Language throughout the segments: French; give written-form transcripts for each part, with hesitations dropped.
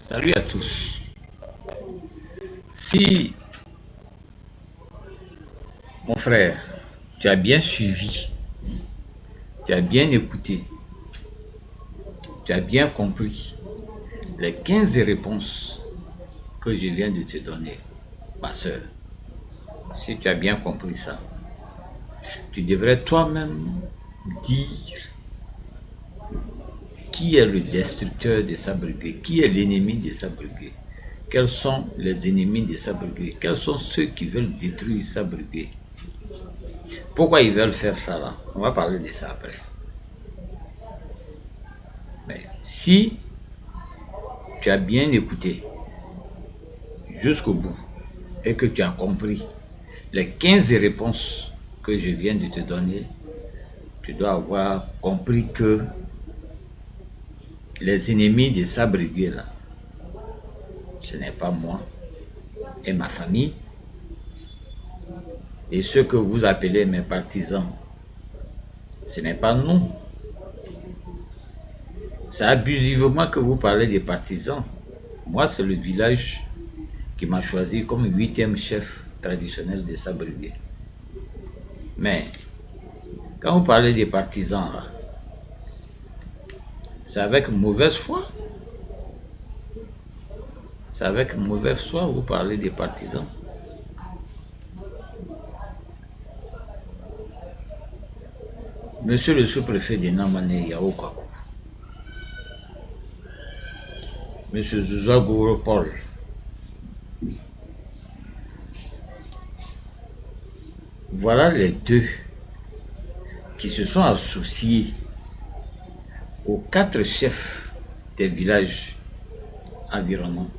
Salut à tous. Si, mon frère, tu as bien suivi, tu as bien écouté, tu as bien compris les 15 réponses que je viens de te donner, ma soeur, si tu as bien compris ça, tu devrais toi-même dire qui est le destructeur de Sabrigué, qui est l'ennemi de Sabrigué, quels sont les ennemis de Sabrigué, quels sont ceux qui veulent détruire Sabrigué. Pourquoi ils veulent faire ça là? On va parler de ça après. Mais si tu as bien écouté jusqu'au bout et que tu as compris les 15 réponses que je viens de te donner, tu dois avoir compris que les ennemis de Sabrigué là, ce n'est pas moi et ma famille et ceux que vous appelez mes partisans, ce n'est pas nous. C'est abusivement que vous parlez des partisans. Moi, c'est le village qui m'a choisi comme 8e chef traditionnel de Sabrigué. Mais, quand vous parlez des partisans, là, c'est avec mauvaise foi. C'est avec mauvaise foi que vous parlez des partisans. Monsieur le sous-préfet de Namane Yaokakou, Monsieur Zouzagoro Paul, voilà les deux qui se sont associés aux 4 chefs des villages environnants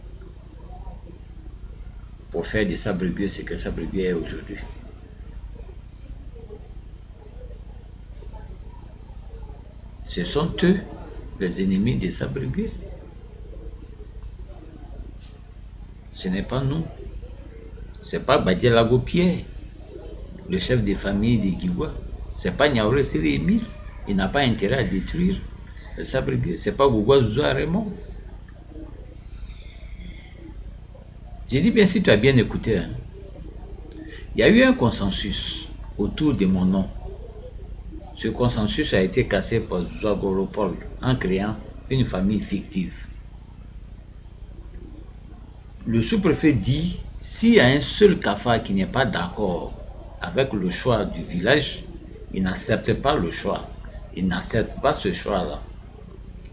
pour faire de Sabrigué ce que Sabrigué est aujourd'hui. Ce sont eux les ennemis de Sabrigué. Ce n'est pas nous. Ce n'est pas Badialago Pierre, le chef de famille de Guigua. Ce n'est pas Niaouré Siri Emile. Il n'a pas intérêt à détruire le Sabrigué. Ce n'est pas Gougoua Zoua Raymond. J'ai dit bien si tu as bien écouté. Hein. Il y a eu un consensus autour de mon nom. Ce consensus a été cassé par Zouzagoro Paul en créant une famille fictive. Le sous-préfet dit, s'il y a un seul Kafa qui n'est pas d'accord avec le choix du village, il n'accepte pas le choix. Il n'accepte pas ce choix-là.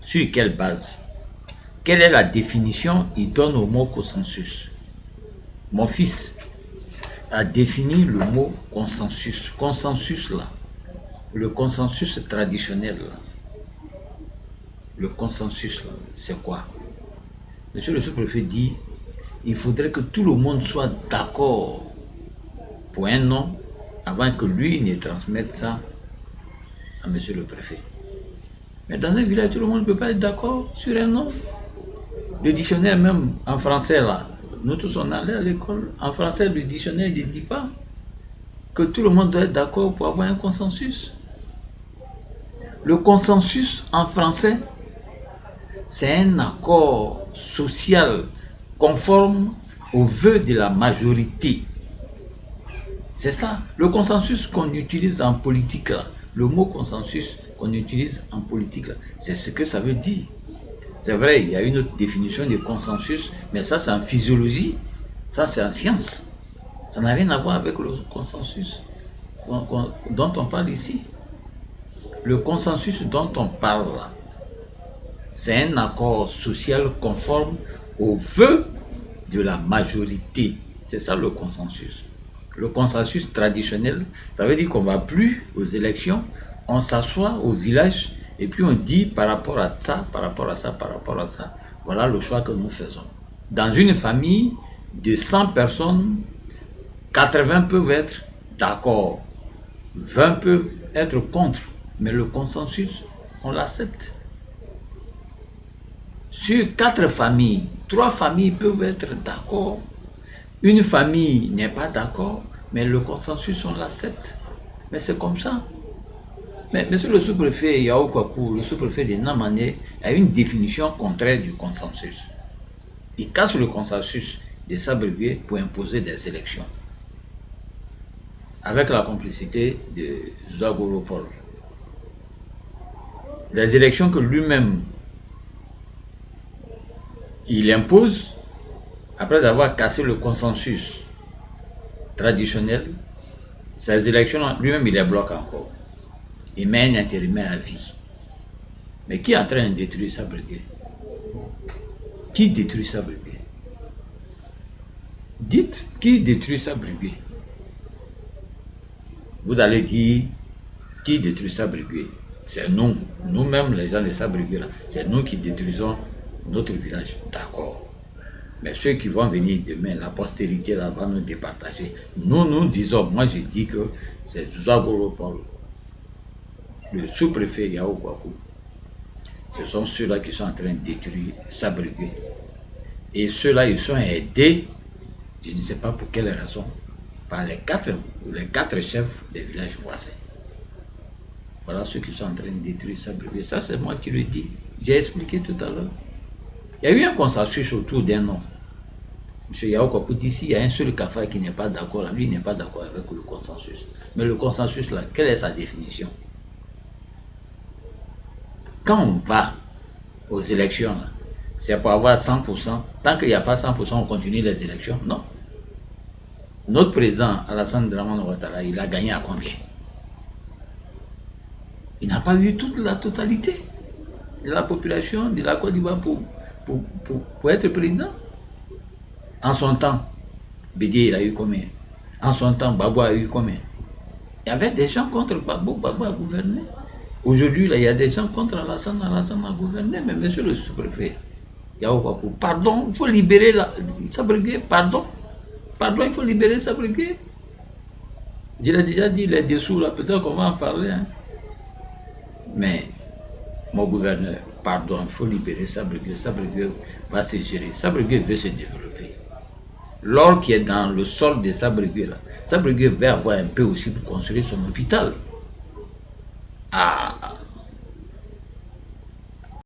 Sur quelle base? Quelle est la définition il donne au mot consensus? Mon fils a défini le mot consensus. Consensus là. Le consensus traditionnel là. Le consensus là, c'est quoi? Monsieur le sous-préfet dit, il faudrait que tout le monde soit d'accord pour un nom avant que lui ne transmette ça à monsieur le préfet. Mais dans un village, tout le monde ne peut pas être d'accord sur un nom. Le dictionnaire même en français là, nous tous on allait à l'école, en français le dictionnaire ne dit pas que tout le monde doit être d'accord pour avoir un consensus. Le consensus en français, c'est un accord social conforme aux vœux de la majorité. C'est ça, le consensus qu'on utilise en politique là, le mot consensus qu'on utilise en politique là, c'est ce que ça veut dire. C'est vrai, il y a une autre définition de consensus, mais ça c'est en physiologie, ça c'est en science. Ça n'a rien à voir avec le consensus dont on parle ici. Le consensus dont on parle là, c'est un accord social conforme aux vœux de la majorité. C'est ça le consensus. Le consensus traditionnel, ça veut dire qu'on ne va plus aux élections, on s'assoit au village et puis on dit par rapport à ça, par rapport à ça, par rapport à ça. Voilà le choix que nous faisons. Dans une famille de 100 personnes, 80 peuvent être d'accord, 20 peuvent être contre, mais le consensus, on l'accepte. Sur 4 familles, 3 familles peuvent être d'accord, une famille n'est pas d'accord, mais le consensus, on l'accepte. Mais c'est comme ça. Mais monsieur le sous-préfet Yaokakou, le sous-préfet de Namane, a une définition contraire du consensus. Il casse le consensus des Sabrigués pour imposer des élections. Avec la complicité de Zouagoro Paul. Les élections que lui-même il impose, après avoir cassé le consensus traditionnel, ces élections, lui-même il les bloque encore. Il met un intérimaire à vie. Mais qui est en train de détruire Sabrigué? Qui détruit Sabrigué? Dites, qui détruit Sabrigué? Vous allez dire, qui détruit Sabrigué? C'est nous, nous-mêmes les gens de Sabrigué, c'est nous qui détruisons notre village. D'accord. Mais ceux qui vont venir demain, la postérité là, va nous départager. Nous disons, moi je dis que c'est Zouagoro Paul, le sous-préfet Yao Kwaku. Ce sont ceux-là qui sont en train de détruire Sabrigué. Et ceux-là, ils sont aidés, je ne sais pas pour quelle raison, par les quatre chefs des villages voisins. Voilà ceux qui sont en train de détruire Sabrigué. Ça, c'est moi qui le dis. J'ai expliqué tout à l'heure. Il y a eu un consensus autour d'un nom. M. Yao Kwaku dit s'il y a un seul Kafa qui n'est pas d'accord, lui n'est pas d'accord avec le consensus. Mais le consensus là, quelle est sa définition? Quand on va aux élections, c'est pour avoir 100%. Tant qu'il n'y a pas 100%, on continue les élections. Non. Notre président, Alassane Dramane Ouattara, il a gagné à combien? Il n'a pas eu toute la totalité de la population de la Côte d'Ivoire pour être président. En son temps, Bédié, il a eu combien? En son temps, Babou a eu combien? Il y avait des gens contre Babou, Babou a gouverné. Aujourd'hui, il y a des gens contre Alassane, Alassane a gouverné. Mais monsieur le sous-préfet, pardon, il faut libérer Sabrigué, pardon, il faut libérer Sabrigué. Je l'ai déjà dit, les dessous, là, peut-être qu'on va en parler. Hein. Mais, mon gouverneur, pardon, il faut libérer Sabrigué. Sabrigué va se gérer. Sabrigué veut se développer. L'or qui est dans le sol de Sabrigué, là, Sabrigué veut avoir un peu aussi pour construire son hôpital. À